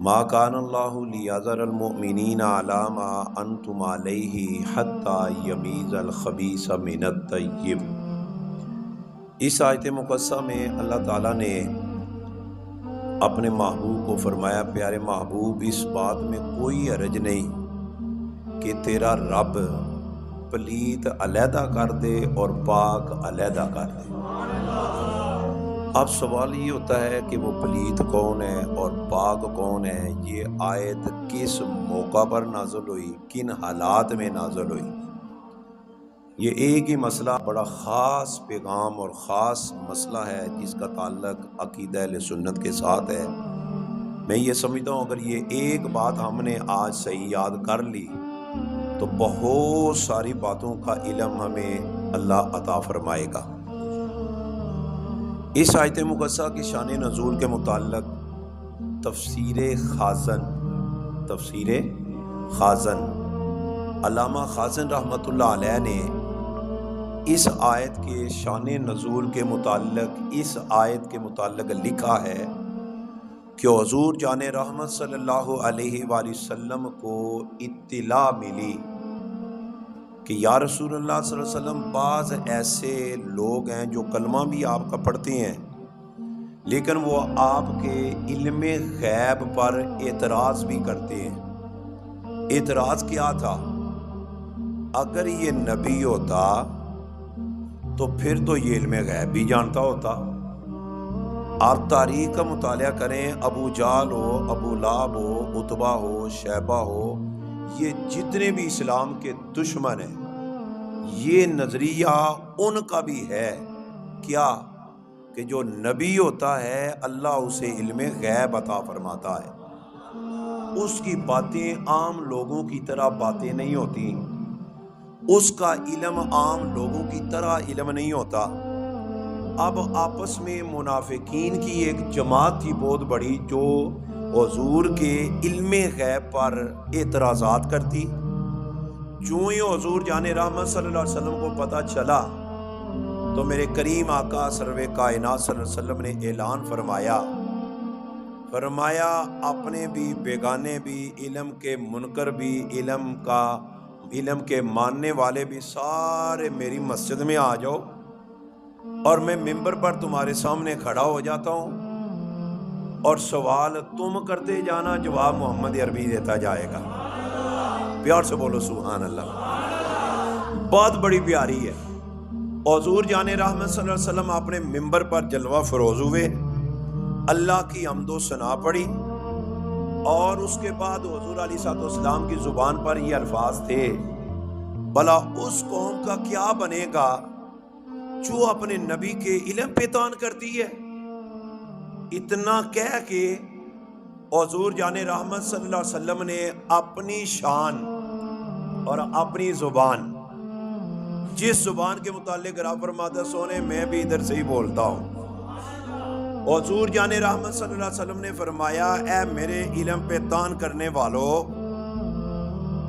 ما کان اللہ لیذر المؤمنین علی ما انتم علیہ حتی یمیز الخبیث من الطیب۔ اس آیت مقدسہ میں اللہ تعالیٰ نے اپنے محبوب کو فرمایا، پیارے محبوب اس بات میں کوئی حرج نہیں کہ تیرا رب پلیت علیحدہ کر دے اور پاک علیحدہ کر دے۔ اب سوال یہ ہوتا ہے کہ وہ پلیت کون ہے اور پاک کون ہے؟ یہ آیت کس موقع پر نازل ہوئی، کن حالات میں نازل ہوئی؟ یہ ایک ہی مسئلہ، بڑا خاص پیغام اور خاص مسئلہ ہے جس کا تعلق عقیدہ اہل سنت کے ساتھ ہے۔ میں یہ سمجھتا ہوں اگر یہ ایک بات ہم نے آج صحیح یاد کر لی تو بہت ساری باتوں کا علم ہمیں اللہ عطا فرمائے گا۔ اس آیت مقدسہ کی شان نزول کے متعلق تفسیر خازن علامہ خازن رحمۃ اللہ علیہ نے اس آیت کے شان نزول کے متعلق اس آیت کے متعلق لکھا ہے کہ حضور جان رحمت صلی اللہ علیہ وآلہ وسلم کو اطلاع ملی کہ یا رسول اللہ صلی اللہ علیہ وسلم بعض ایسے لوگ ہیں جو کلمہ بھی آپ کا پڑھتے ہیں لیکن وہ آپ کے علم غیب پر اعتراض بھی کرتے ہیں۔ اعتراض کیا تھا؟ اگر یہ نبی ہوتا تو پھر تو یہ علم غیب بھی جانتا ہوتا۔ آپ تاریخ کا مطالعہ کریں، ابو جہل ہو، ابو لہب ہو، عتبہ ہو، شیبہ ہو، یہ جتنے بھی اسلام کے دشمن ہیں، یہ نظریہ ان کا بھی ہے کیا کہ جو نبی ہوتا ہے اللہ اسے علم غیب عطا فرماتا ہے، اس کی باتیں عام لوگوں کی طرح باتیں نہیں ہوتی، اس کا علم عام لوگوں کی طرح علم نہیں ہوتا۔ اب آپس میں منافقین کی ایک جماعت تھی بہت بڑی جو حضور کے علم غیب پر اعتراضات کرتی۔ جو ہی حضور جان رحمت صلی اللہ علیہ وسلم کو پتہ چلا تو میرے کریم آقا سرور کائنات صلی اللہ علیہ وسلم نے اعلان فرمایا اپنے بھی بیگانے بھی، علم کے منکر بھی، علم کے ماننے والے بھی، سارے میری مسجد میں آ جاؤ اور میں ممبر پر تمہارے سامنے کھڑا ہو جاتا ہوں اور سوال تم کرتے جانا، جواب محمد عربی دیتا جائے گا۔ پیار سے بولو سبحان اللہ۔ بات بڑی پیاری ہے۔ حضور جان رحمت صلی اللہ علیہ وسلم اپنے ممبر پر جلوہ فروز ہوئے، اللہ کی حمد و ثنا پڑھی، اور اس کے بعد حضور علیہ السلام کی زبان پر یہ الفاظ تھے، بھلا اس قوم کا کیا بنے گا جو اپنے نبی کے علم پہ طعن کرتی ہے۔ اتنا کہہ کے حضور جان رحمت صلی اللہ علیہ وسلم نے اپنی شان اور اپنی زبان، جس زبان کے متعلق رب فرماتا سونے میں بھی ادھر سے ہی بولتا ہوں، حضور جان رحمت صلی اللہ علیہ وسلم نے فرمایا اے میرے علم پہ طعن کرنے والو،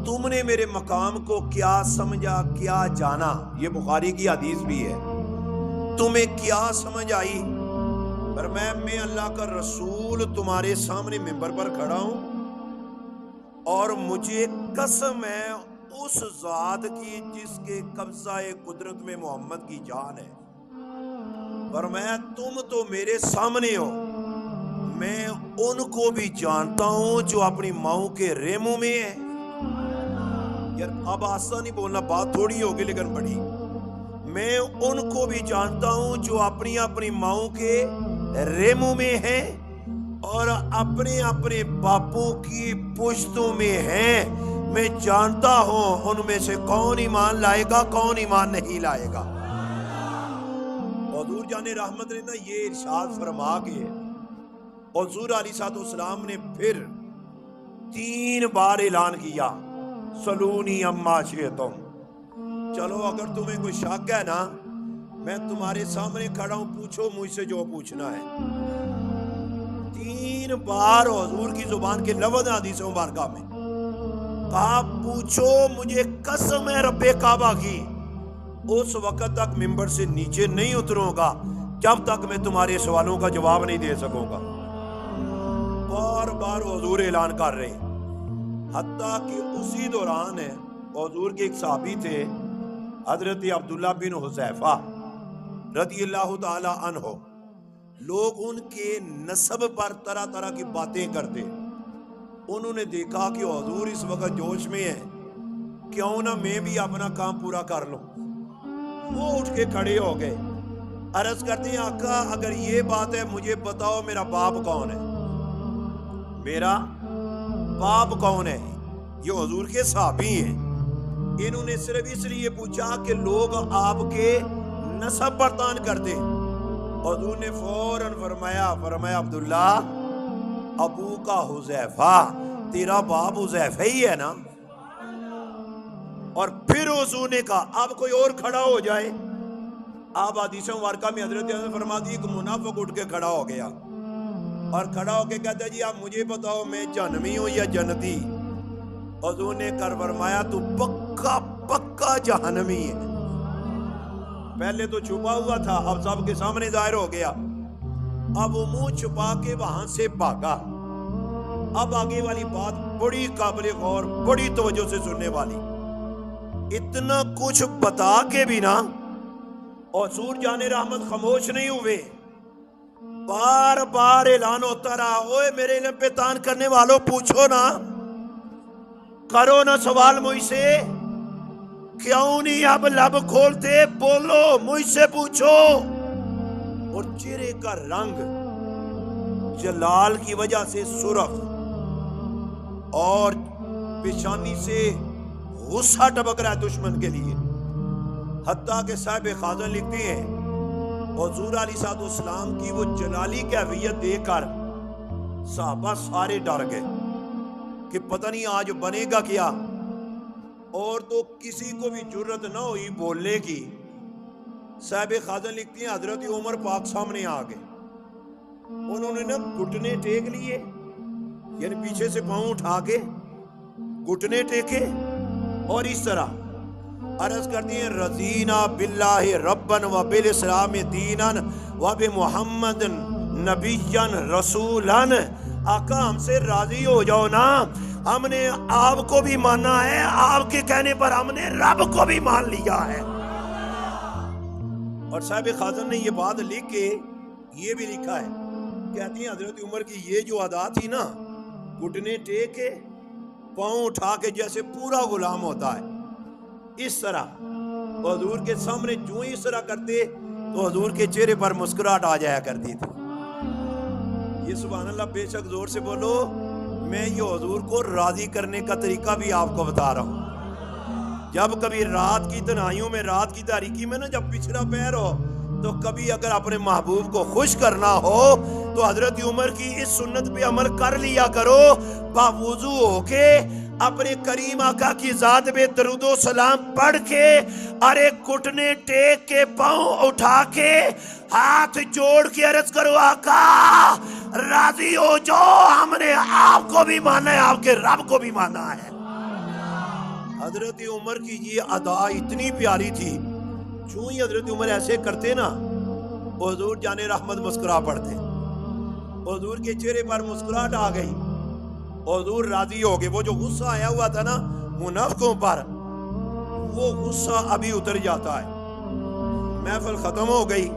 تم نے میرے مقام کو کیا سمجھا، کیا جانا؟ یہ بخاری کی حدیث بھی ہے۔ تمہیں کیا سمجھ آئی؟ پر میں اللہ کا رسول تمہارے سامنے ممبر پر کھڑا ہوں اور مجھے قسم ہے اس ذات کی جس کے قبضہ قدرت میں محمد کی جان ہے، پر تم تو میرے سامنے ہو، میں ان کو بھی جانتا ہوں جو اپنی ماؤں کے ریموں میں ہے۔ یار اب آسان نہیں بولنا، بات تھوڑی ہوگی لیکن بڑی۔ میں ان کو بھی جانتا ہوں جو اپنی ماؤں کے ریموں میں ہیں اور اپنے باپوں کی پشتوں میں ہیں۔ میں جانتا ہوں ان میں سے کون ایمان لائے گا، کون ایمان نہیں لائے گا۔ حضور جان رحمت نے نا یہ ارشاد فرما کے حضور علیہ السلام نے پھر 3 بار اعلان کیا، سلونی اما شئتم، چلو اگر تمہیں کوئی شک ہے نا، میں تمہارے سامنے کھڑا ہوں، پوچھو مجھ سے جو پوچھنا ہے۔ 3 بار حضور کی زبان کے لفظ حدیث مبارکہ میں کہا پوچھو، مجھے قسم ہے رب کعبہ کی، اس وقت تک ممبر سے نیچے نہیں اتروں گا جب تک میں تمہارے سوالوں کا جواب نہیں دے سکوں گا۔ بار بار حضور اعلان کر رہے ہیں. حتیٰ کہ اسی دوران حضور کے ایک صحابی تھے حضرت عبداللہ بن حذیفہ رضی اللہ تعالی عنہ. لوگ ان کے نسب پر طرح طرح کی باتیں کرتے. انہوں نے دیکھا کہ حضور اس وقت جوش میں ہیں, کیوں نہ میں بھی اپنا کام پورا کر لوں. وہ اٹھ کے کھڑے ہو گئے, عرض کرتے ہیں آقا اگر یہ بات ہے مجھے بتاؤ میرا باپ کون ہے, میرا باپ کون ہے. یہ حضور کے صحابی ہیں. انہوں نے صرف اس لیے پوچھا کہ لوگ آپ کے نسب پر تان کرتے. حضور نے فوراً فرمایا عبداللہ ابو کا حذیفہ, تیرا باپ حذیفہ ہی ہے نا. اور پھر حضور نے کہا اب کوئی اور کھڑا ہو جائے. آپ حدیث مبارکہ میں حضرت فرما دی کہ منافق اٹھ کے کھڑا ہو گیا اور کھڑا ہو کے کہتا ہے جی آپ مجھے بتاؤ میں جہنمی ہوں یا جنتی. حضور نے کر فرمایا تو پکا پکا جہنمی ہے. پہلے تو چھپا ہوا تھا, اب سب کے سامنے ظاہر ہو گیا. اب وہ منہ چھپا کے وہاں سے بھاگا. اب آگے والی بات بڑی قابل غور, بڑی توجہ سے سننے والی. اتنا کچھ بتا کے بھی نا حضور جان رحمت خاموش نہیں ہوئے. بار بار اعلان ہوتا رہا, اوے میرے علم پہ تان کرنے والوں پوچھو نا, کرو نا سوال مجھ سے, کیوں نہیں اب لب کھولتے, بولو مجھ سے پوچھو. اور چہرے کا رنگ جلال کی وجہ سے سرخ اور پیشانی سے غصہ ٹپک رہا ہے دشمن کے لیے. حتیٰ کہ صاحب خازن لکھتے ہیں حضور علیہ السلام کی وہ جلالی کیفیت دیکھ کر صحابہ سارے ڈر گئے کہ پتہ نہیں آج بنے گا کیا. اور تو کسی کو بھی جرت نہ ہوئی بولنے کی. صاحب خازن لکھتی ہیں حضرت عمر پاک سامنے آ گئے. انہوں نے نا گھٹنے ٹیک لیے, یعنی پیچھے سے پاؤں اٹھا کے گھٹنے ٹیکے اور اس طرح عرض کرتی ہیں رضینا باللہ ربن و بالاسلام دینن و بمحمد نبیًا رسولاً. آقا ہم سے راضی ہو جاؤ نا, ہم نے آپ کو بھی مانا ہے, آپ کے کہنے پر ہم نے رب کو بھی مان لیا ہے. اور صاحب خازن نے یہ بات لکھ کے یہ بھی لکھا ہے, کہتی ہیں حضرت عمر کی یہ جو ادا تھی نا, گھٹنے ٹیک کے پاؤں اٹھا کے جیسے پورا غلام ہوتا ہے, اس طرح حضور کے سامنے جو اس طرح کرتے تو حضور کے چہرے پر مسکراہٹ آ جایا کرتی تھی. یہ سبحان اللہ بے شک زور سے بولو. میں یہ حضور کو راضی کرنے کا طریقہ بھی آپ کو بتا رہا ہوں. جب کبھی رات کی تنہائیوں میں, رات کی تاریکی میں نا جب پچھلا پیر ہو, تو کبھی اگر اپنے محبوب کو خوش کرنا ہو تو حضرت عمر کی اس سنت پہ عمل کر لیا کرو. باوضو ہو کے اپنے کریم آقا کی ذات پہ درود و سلام پڑھ کے, ارے گھٹنے ٹیک کے پاؤں اٹھا کے ہاتھ جوڑ کے عرض کرو آقا راضی ہو جاؤ, ہم نے آپ کو بھی مانا ہے, آپ کے رب کو بھی مانا ہے. حضرت عمر کی یہ ادا اتنی پیاری تھی, جو ہی حضرت عمر ایسے کرتے نا حضور جان رحمت مسکرا پڑتے. حضور کے چہرے پر مسکراہٹ آ گئی, حضور راضی ہو گئے. وہ جو غصہ آیا ہوا تھا نا منافقوں پر, وہ غصہ ابھی اتر جاتا ہے. محفل ختم ہو گئی.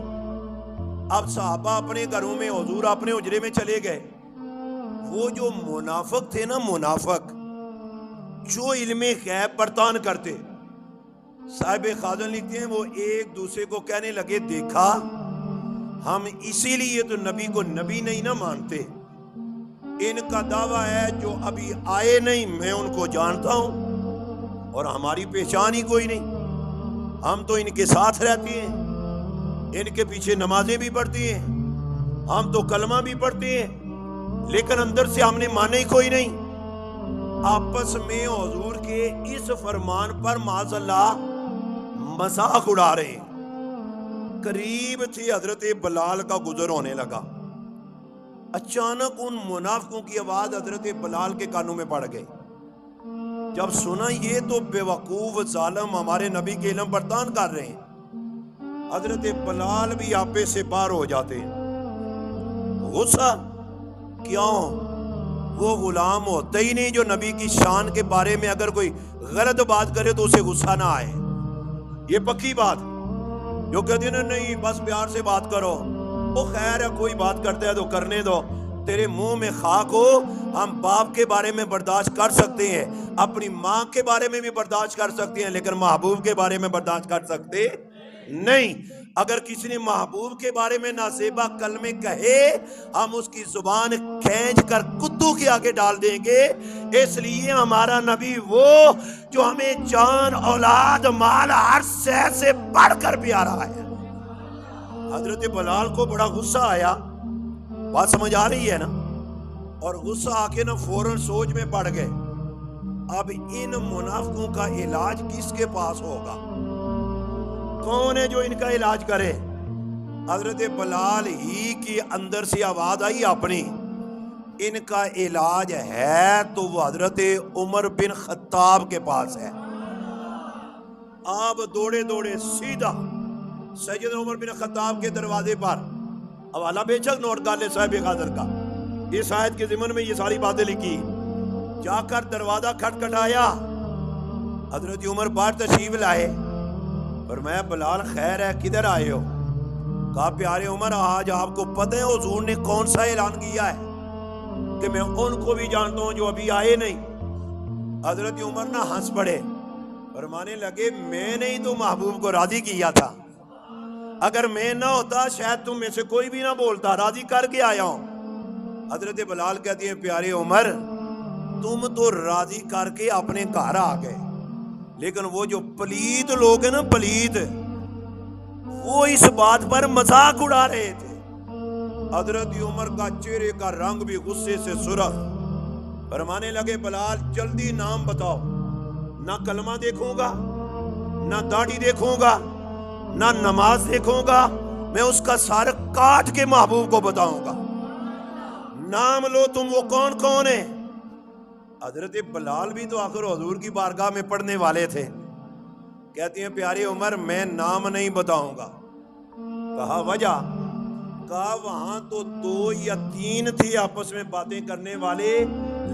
اب صحابہ اپنے گھروں میں, حضور اپنے حجرے میں چلے گئے. وہ جو منافق تھے نا, منافق جو علم غیب پر تان کرتے, صاحب خازن لکھتے ہیں وہ ایک دوسرے کو کہنے لگے دیکھا ہم اسی لیے تو نبی کو نبی نہیں نہ مانتے, ان کا دعویٰ ہے جو ابھی آئے نہیں میں ان کو جانتا ہوں اور ہماری پہچان ہی کوئی نہیں. ہم تو ان کے ساتھ رہتے ہیں, ان کے پیچھے نمازیں بھی پڑھتی ہیں, ہم تو کلمہ بھی پڑھتے ہیں, لیکن اندر سے ہم نے مانے ہی کوئی نہیں. آپس میں حضور کے اس فرمان پر معاذ اللہ مذاق اڑا رہے ہیں. قریب تھی حضرت بلال کا گزر ہونے لگا. اچانک ان منافقوں کی آواز حضرت بلال کے کانوں میں پڑ گئی. جب سنا یہ تو بے وقوف ظالم ہمارے نبی کے علم پر تان کر رہے ہیں, حضرت بلال بھی آپے سے پار ہو جاتے ہیں. غصہ کیوں؟ وہ غلام ہوتا ہی نہیں جو نبی کی شان کے بارے میں اگر کوئی غلط بات کرے تو اسے غصہ نہ آئے. یہ پکی بات. جو کہتے ہیں نہیں بس پیار سے بات کرو، وہ خیر ہے کوئی بات کرتا ہے تو کرنے دو، تیرے منہ میں خاک ہو. ہم باپ کے بارے میں برداشت کر سکتے ہیں، اپنی ماں کے بارے میں بھی برداشت کر سکتے ہیں، لیکن محبوب کے بارے میں برداشت کر سکتے نہیں. اگر کسی نے محبوب کے بارے میں نازیبا کلمے کہے، ہم اس کی زبان کھینچ کر کدو کے آگے ڈال دیں گے. اس لیے ہمارا نبی وہ جو ہمیں جان، اولاد، مال، ہر شے سے بڑھ کر پیارا ہے. حضرت بلال کو بڑا غصہ آیا، بات سمجھ آ رہی ہے نا؟ اور غصہ آ کے نا فوراً سوچ میں پڑ گئے، اب ان منافقوں کا علاج کس کے پاس ہوگا؟ کون ہے جو ان کا علاج کرے؟ حضرت بلال ہی کی اندر سے آواز آئی اپنی، ان کا علاج ہے تو وہ حضرت عمر بن خطاب کے پاس ہے. آپ دوڑے دوڑے سیدھا سید عمر بن خطاب کے دروازے پر، حوالہ بے شک نوٹ کر لے صاحب غازر کا، اس آیت کے ضمن میں یہ ساری باتیں لکھی. جا کر دروازہ کھٹکھٹایا، حضرت عمر باہر تشریف لائے اور میں بلال خیر ہے کدھر آئے ہو؟ کہا پیارے عمر آج آپ کو پتہ ہے حضور نے کون سا اعلان کیا ہے کہ میں ان کو بھی جانتا ہوں جو ابھی آئے نہیں. حضرت عمر نہ ہنس پڑے، فرمانے لگے میں نے ہی تو محبوب کو راضی کیا تھا، اگر میں نہ ہوتا شاید تم میں سے کوئی بھی نہ بولتا، راضی کر کے آیا ہوں. حضرت بلال کہتی ہیں پیارے عمر تم تو راضی کر کے اپنے گھر آ گئے، لیکن وہ جو پلید لوگ ہیں نا پلید، وہ اس بات پر مذاق اڑا رہے تھے. حضرت عمر کا چہرے کا رنگ بھی غصے سے سرخ. فرمانے لگے بلال جلدی نام بتاؤ، نہ کلمہ دیکھوں گا، نہ داڑھی دیکھوں گا، نہ نماز دیکھوں گا، میں اس کا سر کاٹ کے محبوب کو بتاؤں گا. نام لو تم، وہ کون کون ہے؟ حضرت بلال بھی تو آخر حضور کی بارگاہ میں پڑھنے والے تھے. کہتی ہیں پیارے عمر میں نام نہیں بتاؤں گا. کہا وجہ؟ کہا وہاں تو 2 یا 3 تھے آپس میں باتیں کرنے والے،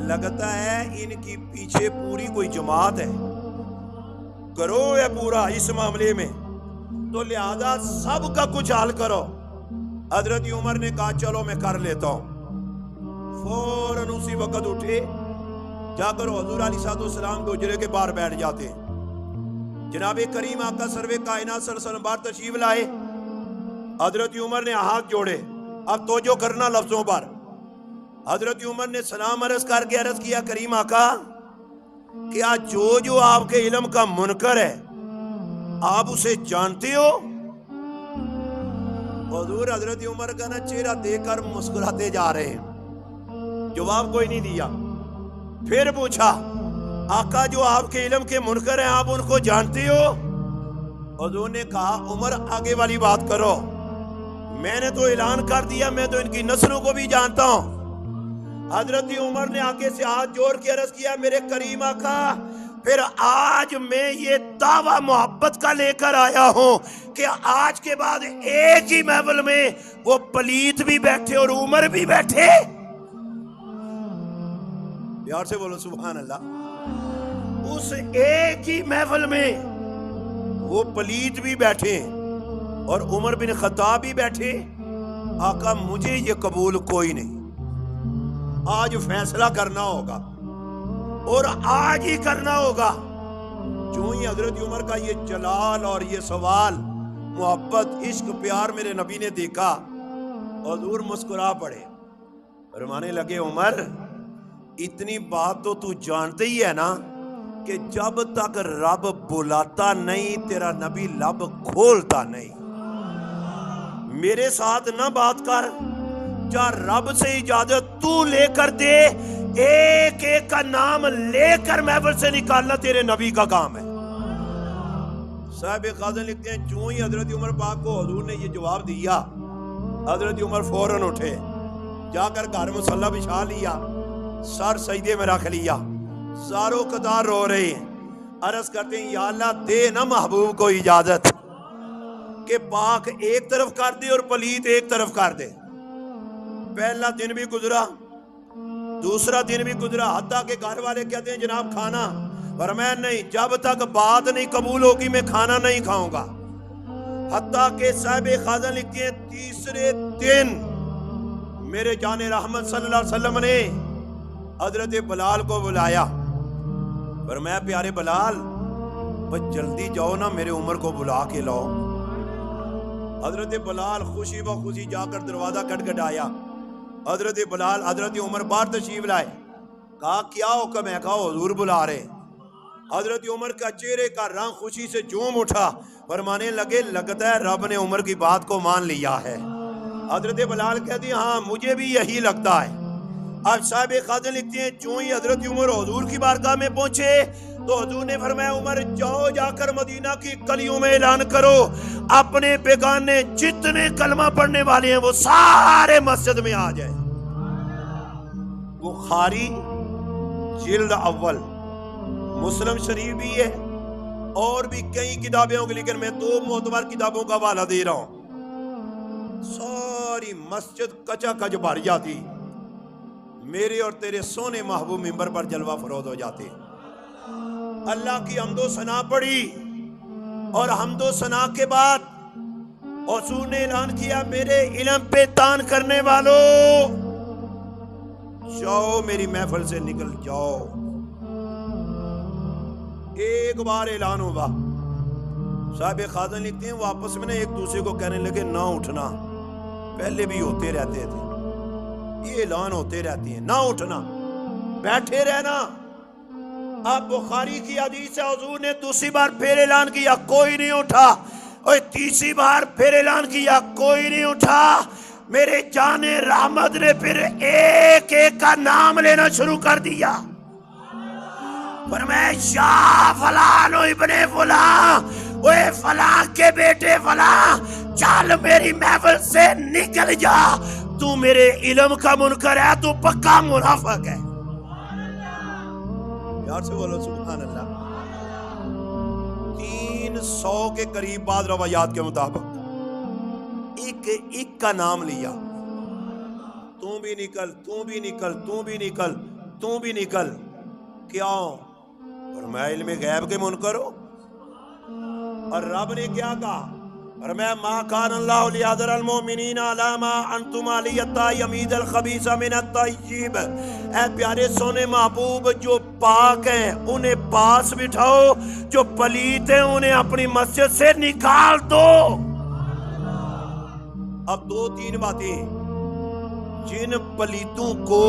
لگتا ہے ان کی پیچھے پوری کوئی جماعت ہے، گروہ ہے پورا اس معاملے میں، تو لہذا سب کا کچھ حل کرو. حضرت عمر نے کہا چلو میں کر لیتا ہوں. فوراً اسی وقت اٹھے، جا کر حضور علیہ السلام کے حجرے کے باہر بیٹھ جاتے. جناب کریم آقا سرور کائنات صلی اللہ علیہ وسلم باہر تشریف لائے. حضرت عمر نے ہاتھ جوڑے، اب توجہ کرنا لفظوں پر. حضرت عمر نے سلام عرض کر کے عرض کیا کریم آقا کیا جو آپ کے علم کا منکر ہے آپ اسے جانتے ہو؟ حضور حضرت عمر کا نا چہرہ دیکھ کر مسکراتے جا رہے ہیں، جواب کوئی نہیں دیا. پھر پوچھا آقا جو آپ کے علم کے منکر ہیں آپ ان کو جانتے ہو؟ حضور نے کہا عمر آگے والی بات کرو، میں نے تو اعلان کر دیا میں تو ان کی نسلوں کو بھی جانتا ہوں. حضرت عمر نے آگے سے ہاتھ جوڑ کے عرض کیا میرے کریم آقا پھر آج میں یہ دعویٰ محبت کا لے کر آیا ہوں کہ آج کے بعد ایک ہی محفل میں وہ پلیت بھی بیٹھے اور عمر بھی بیٹھے. پیار سے بولو سبحان اللہ. اس ایک ہی محفل میں وہ پلیت بھی بیٹھے اور عمر بن خطاب بھی بیٹھے. آقا مجھے یہ قبول کوئی نہیں، آج فیصلہ کرنا ہوگا اور آج ہی کرنا ہوگا. جو ہی حضرت عمر کا یہ جلال اور یہ سوال، محبت، عشق، پیار میرے نبی نے دیکھا، حضور مسکرا پڑے. فرمانے لگے عمر اتنی بات تو جانتے ہی ہے نا کہ جب تک رب بلاتا نہیں تیرا نبی لب کھولتا نہیں. میرے ساتھ نہ بات کر، جا رب سے اجازت تو لے کر دے، ایک ایک کا نام لے کر محفل سے نکالنا تیرے نبی کا کام ہے. صاحب خازن لکھتے ہیں جو ہی حضرت عمر پاک کو حضور نے یہ جواب دیا، حضرت عمر فوراً اٹھے، جا کر گھر مصلی بچھا لیا، سر سجدے میں رکھ لیا، زاروں قطار رو رہے ہیں، عرض کرتے ہیں یا اللہ دے نا محبوب کو اجازت کہ پاک ایک طرف کر دے اور پلیت ایک طرف کر دے. پہلا دن بھی گزرا، دوسرا دن بھی گزرا، حتیٰ کہ گھر والے کہتے ہیں جناب کھانا، فرمایا نہیں، جب تک بات نہیں قبول ہوگی میں کھانا نہیں کھاؤں گا۔ حتیٰ کہ صاحب خازن لکھتے ہیں تیسرے دن میرے جان رحمت صلی اللہ علیہ وسلم نے حضرت بلال کو بلایا، فرمایا پیارے بلال بس جلدی جاؤ نا، میرے عمر کو بلا کے لاؤ۔ حضرت بلال خوشی بخوشی جا کر دروازہ کھٹکھٹایا، حضرت بلال حضرت عمر باہر تشریف لائے، کہا کیا حکم ہے؟ کہا حضور بلا رہے۔ حضرت عمر کا چہرے کا رنگ خوشی سے جوم اٹھا، فرمانے لگے لگتا ہے رب نے عمر کی بات کو مان لیا ہے۔ حضرت بلال کہتی ہیں ہاں مجھے بھی یہی لگتا ہے۔ اب صاحب خازن لکھتے ہیں چوں ہی حضرت عمر حضور کی بارگاہ میں پہنچے تو حضور نے فرمایا عمر جاؤ، جا کر مدینہ کی گلیوں میں اعلان کرو، اپنے بیگانے جتنے کلمہ پڑھنے والے ہیں وہ سارے مسجد میں آ جائیں۔ بخاری جلد اول، مسلم شریف بھی ہے اور بھی کئی کتابیں ہوں گی، لیکن میں 2 معتبر کتابوں کا حوالہ دے رہا ہوں۔ ساری مسجد کچا کچ بھر جاتی، میرے اور تیرے سونے محبوب منبر پر جلوہ فروز ہو جاتے۔ اللہ کی حمد و ثنا پڑھی اور حمد و ثنا کے بعد حضور نے اعلان کیا میرے علم پہ تان کرنے والوں جاؤ، میری محفل سے نکل جاؤ۔ ایک بار اعلان ہوگا، صاحب خازن لکھتے ہیں وہ آپس میں ایک دوسرے کو کہنے لگے نہ اٹھنا، پہلے بھی ہوتے رہتے تھے، یہ اعلان ہوتے رہتے ہیں، نہ اٹھنا، بیٹھے رہنا۔ اب بخاری کی حدیث ہے حضور نے دوسری بار پھر اعلان کیا، کوئی نہیں اٹھا، اور تیسری بار پھر اعلان کیا، کوئی نہیں اٹھا۔ میرے جان رحمت نے پھر ایک ایک کا نام لینا شروع کر دیا، فرمایا یا فلان ابن فلان، اوے فلان کے بیٹے فلان، چل میری محفل سے نکل جا، تو میرے علم کا منکر ہے، تو پکا منافق ہے۔ یار سے بولو سبحان اللہ۔ 300 کے قریب بعض روایات کے مطابق ایک کا نام لیا، تو بھی نکل، تو بھی نکل، تو بھی نکل، تو بھی نکل، کیوں؟ اور میں علم غیب کے منکر ہوں۔ اور رب نے کیا کہا؟ فرمایا ما کان اللہ لیذر المؤمنین علی ما انتم علیہ حتی یمیز الخبیث من الطیب۔ اے پیارے سونے محبوب، جو پاک ہیں انہیں پاس بٹھاؤ، جو پلیت ہیں انہیں اپنی مسجد سے نکال دو۔ اب 2-3 باتیں، جن پلیتوں کو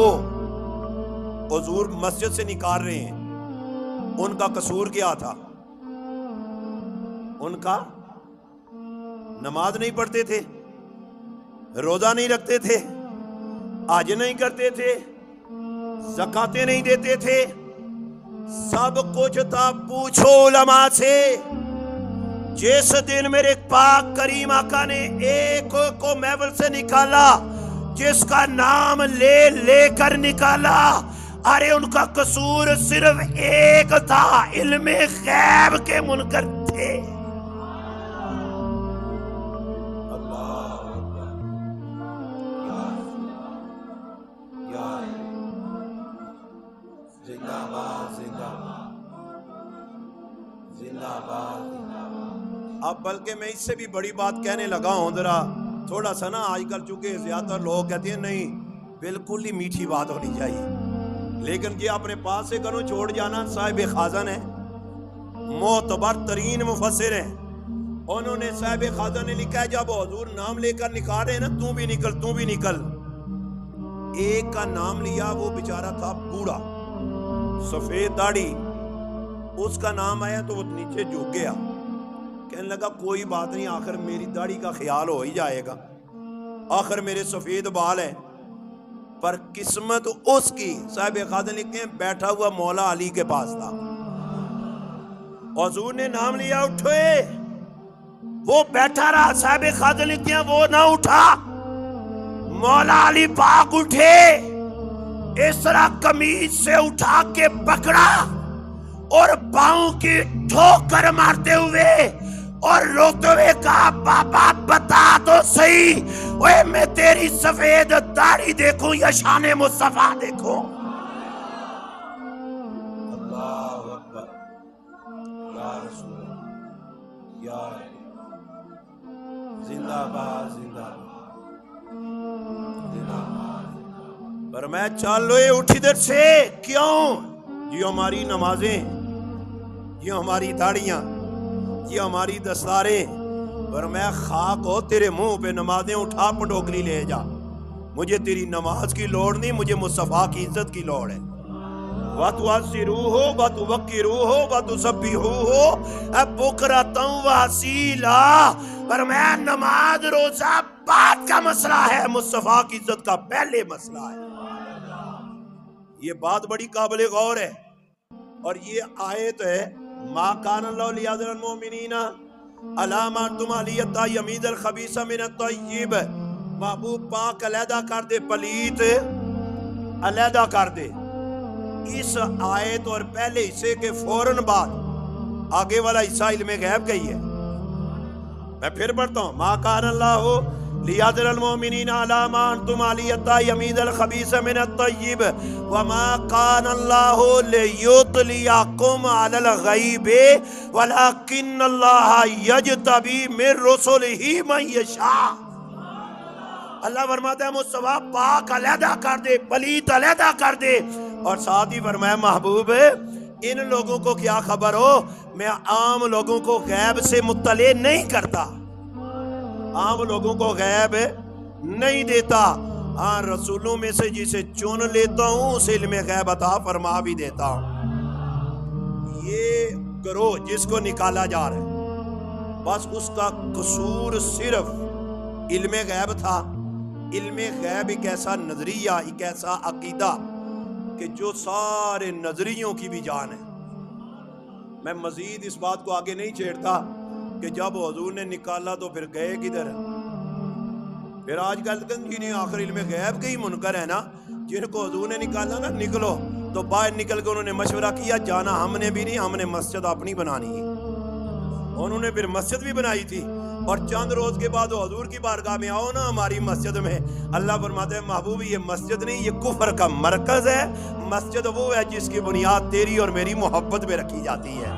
حضور مسجد سے نکال رہے ہیں ان کا قصور کیا تھا؟ ان کا نماز نہیں پڑھتے تھے، روزہ نہیں رکھتے تھے، حج نہیں کرتے تھے، زکاتیں نہیں دیتے تھے، سب کچھ تھا۔ پوچھو علماء سے، جس دن میرے پاک کریم آقا نے ایک کو محفل سے نکالا، جس کا نام لے لے کر نکالا، ارے ان کا قصور صرف ایک تھا، علم غیب کے منکر تھے۔ اب بلکہ میں اس سے بھی بڑی بات کہنے لگا ہوں، ذرا تھوڑا سا نا آج کل چونکہ زیادہ لوگ کہتے ہیں نہیں بالکل ہی میٹھی بات ہونی چاہیے، لیکن یہ اپنے پاس سے کروں چھوڑ جانا۔ صاحب خازن ہے، معتبر ترین مفسر ہیں، انہوں نے صاحب خازن نے لکھا ہے جب حضور نام لے کر نکال رہے ہیں نا، تو بھی نکل، تو بھی نکل، ایک کا نام لیا، وہ بیچارہ تھا بوڑھا، سفید داڑھی، اس کا نام آیا تو وہ نیچے جھک گیا، کہنے لگا کوئی بات نہیں، آخر میری داڑھی کا خیال ہو ہی جائے گا، آخر میرے سفید بال ہیں۔ پر قسمت اس کی، صاحب خازن لکھتے ہیں بیٹھا ہوا مولا علی کے پاس تھا، حضور نے نام لیا اٹھے، وہ بیٹھا رہا، صاحب خازن لکھتے ہیں وہ نہ اٹھا، مولا علی پاک اٹھے، اس طرح قمیض سے اٹھا کے پکڑا اور پاؤں کی ٹھوکر مارتے ہوئے اور روتے ہوئے کہا بابا بتا تو صحیح، اوے میں تیری سفید داڑھی دیکھوں یا شان مصطفیٰ دیکھوں؟ یا زندہ باد زندہ باد. پر میں چالو اٹھ ادھر سے. کیوں؟ یہ ہماری نمازیں، یہ ہماری داڑیاں، یہ ہماری دستاریں. پر میں خاک ہو تیرے منہ پہ نمازیں اٹھا پٹوکری لے جا. مجھے تیری نماز کی لوڑ نہیں، مجھے مصطفیٰ کی عزت کی لوڑ ہے. وَتُعَزِّرُوهُ وَتُوَقِّرُوهُ وَتُسَبِّحُوهُ بُكْرَةً وَأَصِيلًا. پر میں نماز روزہ بعد کا مسئلہ ہے، مصطفیٰ کی عزت کا پہلے مسئلہ ہے. یہ بات بڑی قابل غور ہے. اور یہ آیت ہے ما کان اللہ لیذر المؤمنین علی ما انتم علیہ حتی یمیز الخبیث من الطیب. محبوب پاک علیحدہ کر دے، پلیت علیحدہ کر دے. اس آیت اور پہلے حصے کے فوراً بعد آگے والا حصہ علم غیب کا ہی ہے. میں پھر پڑھتا ہوں. ما کان اللہ لیذر المؤمنین علی ما انتم علیہ حتی یمیز الخبیث من الطیب وما کان اللہ لیطلعکم علی الغیب ولکن اللہ یجتبی من رسلہ من یشاء. اللہ فرماتا ہے مصطفیٰ پاک علیحدہ کر دے، پلیت علیحدہ کر دے. اور ساتھ ہی فرمایا محبوب ان لوگوں کو کیا خبر ہو، میں عام لوگوں کو غیب سے مطلع نہیں کرتا، عام لوگوں کو غیب نہیں دیتا. ہاں رسولوں میں سے جسے چن لیتا ہوں اسے علم غیب عطا فرما بھی دیتا ہوں. یہ گروہ جس کو نکالا جا رہا ہے بس اس کا قصور صرف علم غیب تھا. علم غیب ایک ایسا نظریہ، ایک ایسا عقیدہ کہ جو سارے نظریوں کی بھی جان ہے. میں مزید اس بات کو آگے نہیں چھیڑتا کہ جب حضور نے نکالا تو پھر گئے کدھر. پھر آج کل جنہیں آخر علم غیب کے ہی منکر ہے نا، جن کو حضور نے نکالا نا نکلو، تو باہر نکل کے انہوں نے مشورہ کیا جانا ہم نے بھی نہیں، ہم نے مسجد اپنی بنانی ہے. انہوں نے پھر مسجد بھی بنائی تھی. اور چند روز کے بعد وہ حضور کی بارگاہ میں آؤ نا ہماری مسجد میں. اللہ فرماتے ہیں محبوب یہ مسجد نہیں، یہ کفر کا مرکز ہے. مسجد وہ ہے جس کی بنیاد تیری اور میری محبت میں رکھی جاتی ہے.